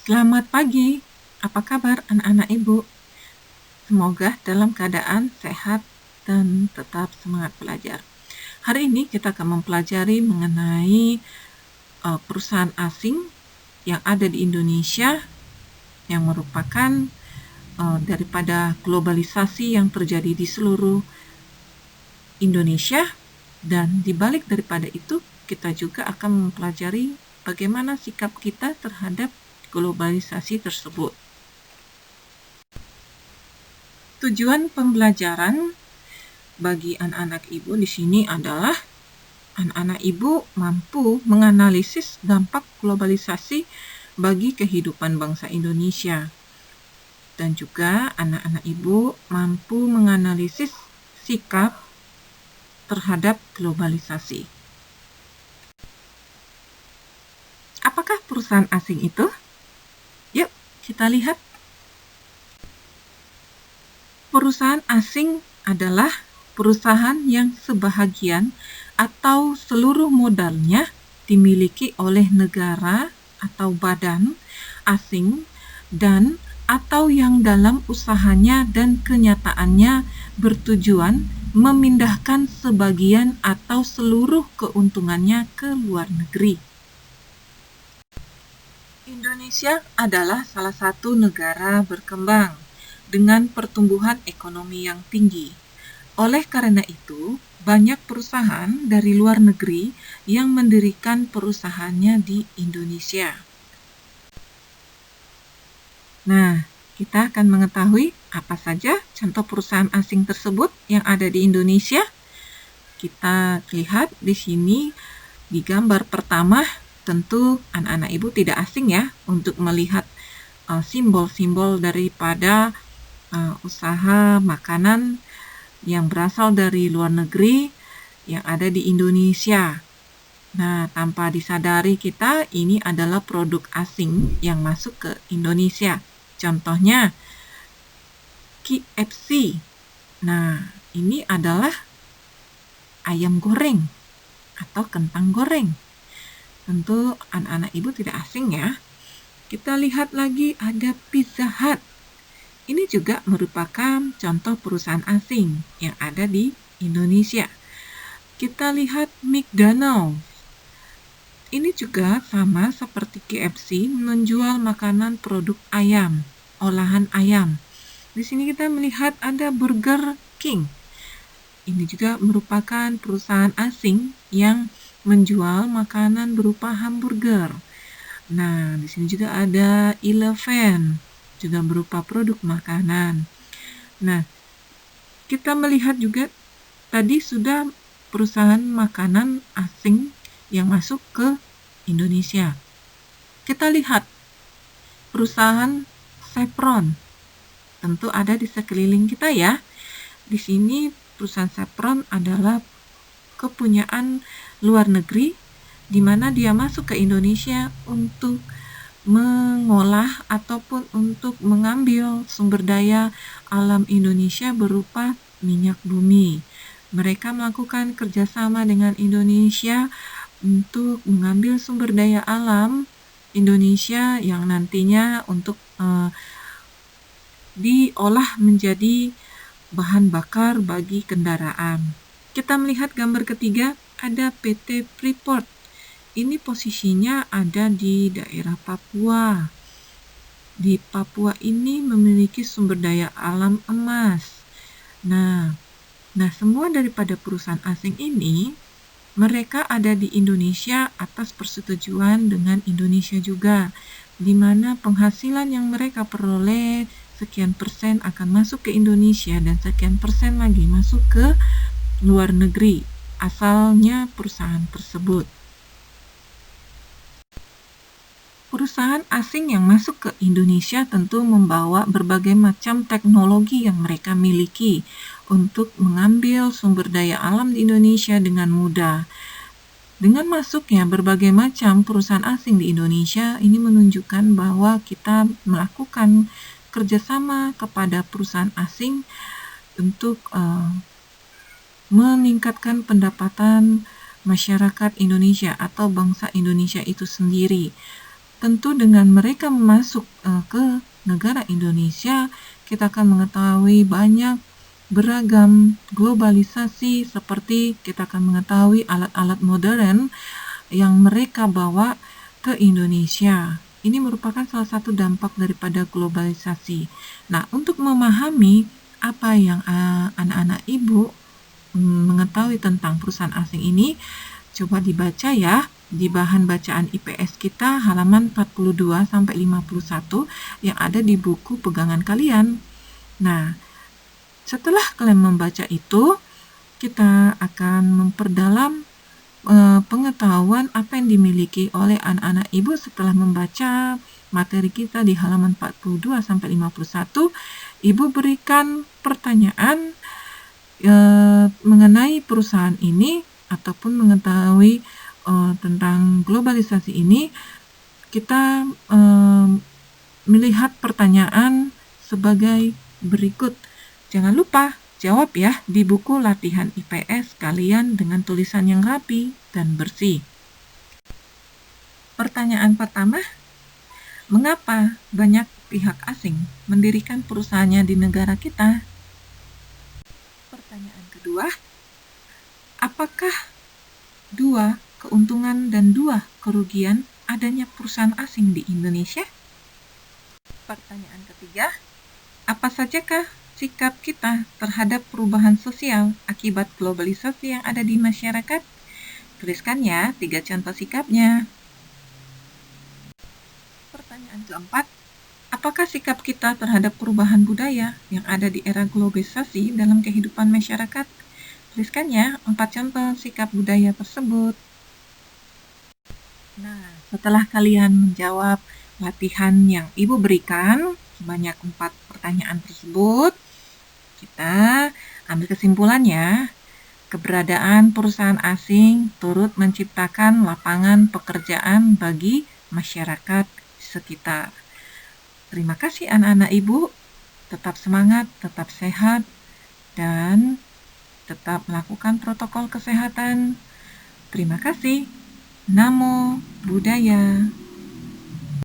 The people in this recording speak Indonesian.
Selamat pagi, apa kabar anak-anak ibu? Semoga dalam keadaan sehat dan tetap semangat belajar. Hari ini kita akan mempelajari mengenai perusahaan asing yang ada di Indonesia yang merupakan daripada globalisasi yang terjadi di seluruh Indonesia, dan dibalik daripada itu kita juga akan mempelajari bagaimana sikap kita terhadap globalisasi tersebut. Tujuan pembelajaran bagi anak-anak ibu di sini adalah anak-anak ibu mampu menganalisis dampak globalisasi bagi kehidupan bangsa Indonesia. Dan juga anak-anak ibu mampu menganalisis sikap terhadap globalisasi. Apakah perusahaan asing itu? Yuk, kita lihat. Perusahaan asing adalah perusahaan yang sebahagian atau seluruh modalnya dimiliki oleh negara atau badan asing dan atau yang dalam usahanya dan kenyataannya bertujuan memindahkan sebagian atau seluruh keuntungannya ke luar negeri. Indonesia adalah salah satu negara berkembang dengan pertumbuhan ekonomi yang tinggi. Oleh karena itu, banyak perusahaan dari luar negeri yang mendirikan perusahaannya di Indonesia. Nah, kita akan mengetahui apa saja contoh perusahaan asing tersebut yang ada di Indonesia. Kita lihat di sini di gambar pertama, tentu anak-anak ibu tidak asing ya untuk melihat simbol-simbol daripada usaha makanan yang berasal dari luar negeri yang ada di Indonesia. Nah, tanpa disadari kita, ini adalah produk asing yang masuk ke Indonesia. Contohnya, KFC. Nah, ini adalah ayam goreng atau kentang goreng. Tentu anak-anak ibu tidak asing ya. Kita lihat lagi ada Pizza Hut. Ini juga merupakan contoh perusahaan asing yang ada di Indonesia. Kita lihat McDonald's. Ini juga sama seperti KFC, menjual makanan produk ayam, olahan ayam. Di sini kita melihat ada Burger King. Ini juga merupakan perusahaan asing yang menjual makanan berupa hamburger. Nah, di sini juga ada Eleven, juga berupa produk makanan. Nah, kita melihat juga tadi sudah perusahaan makanan asing yang masuk ke Indonesia. Kita lihat perusahaan Chevron. Tentu ada di sekeliling kita ya. Di sini perusahaan Chevron adalah kepunyaan luar negeri di mana dia masuk ke Indonesia untuk mengolah ataupun untuk mengambil sumber daya alam Indonesia berupa minyak bumi. Mereka melakukan kerjasama dengan Indonesia untuk mengambil sumber daya alam Indonesia yang nantinya untuk diolah menjadi bahan bakar bagi kendaraan. Kita melihat gambar ketiga, ada PT Freeport. Ini posisinya ada di daerah Papua. Di Papua ini memiliki sumber daya alam emas. Nah, semua daripada perusahaan asing ini, mereka ada di Indonesia atas persetujuan dengan Indonesia juga, di mana penghasilan yang mereka peroleh sekian persen akan masuk ke Indonesia dan sekian persen lagi masuk ke luar negeri, asalnya perusahaan tersebut. Perusahaan asing yang masuk ke Indonesia tentu membawa berbagai macam teknologi yang mereka miliki untuk mengambil sumber daya alam di Indonesia dengan mudah. Dengan masuknya berbagai macam perusahaan asing di Indonesia, ini menunjukkan bahwa kita melakukan kerjasama kepada perusahaan asing untuk meningkatkan pendapatan masyarakat Indonesia atau bangsa Indonesia itu sendiri. tentu dengan mereka masuk ke negara Indonesia, kita akan mengetahui banyak beragam globalisasi, seperti kita akan mengetahui alat-alat modern yang mereka bawa ke Indonesia. Ini merupakan salah satu dampak daripada globalisasi. Nah, untuk memahami apa yang anak-anak ibu mengetahui tentang perusahaan asing ini, coba dibaca ya di bahan bacaan IPS kita halaman 42 sampai 51 yang ada di buku pegangan kalian. Nah, setelah kalian membaca itu, kita akan memperdalam pengetahuan apa yang dimiliki oleh anak-anak ibu setelah membaca materi kita di halaman 42 sampai 51. Ibu berikan pertanyaan mengenai perusahaan ini ataupun mengetahui tentang globalisasi ini. Kita melihat pertanyaan sebagai berikut. Jangan lupa jawab ya di buku latihan IPS kalian dengan tulisan yang rapi dan bersih. Pertanyaan pertama, mengapa banyak pihak asing mendirikan perusahaannya di negara kita? Pertanyaan kedua, apakah 2 keuntungan dan 2 kerugian adanya perusahaan asing di Indonesia? Pertanyaan ketiga, apa sajakah sikap kita terhadap perubahan sosial akibat globalisasi yang ada di masyarakat? Tuliskan ya 3 contoh sikapnya. Pertanyaan keempat, apakah sikap kita terhadap perubahan budaya yang ada di era globalisasi dalam kehidupan masyarakat? Tuliskan ya 4 contoh sikap budaya tersebut. Nah, setelah kalian menjawab latihan yang ibu berikan sebanyak 4 pertanyaan tersebut, kita ambil kesimpulannya. Keberadaan perusahaan asing turut menciptakan lapangan pekerjaan bagi masyarakat sekitar. Terima kasih anak-anak ibu. Tetap semangat, tetap sehat, dan tetap melakukan protokol kesehatan. Terima kasih. Namo Buddhaya.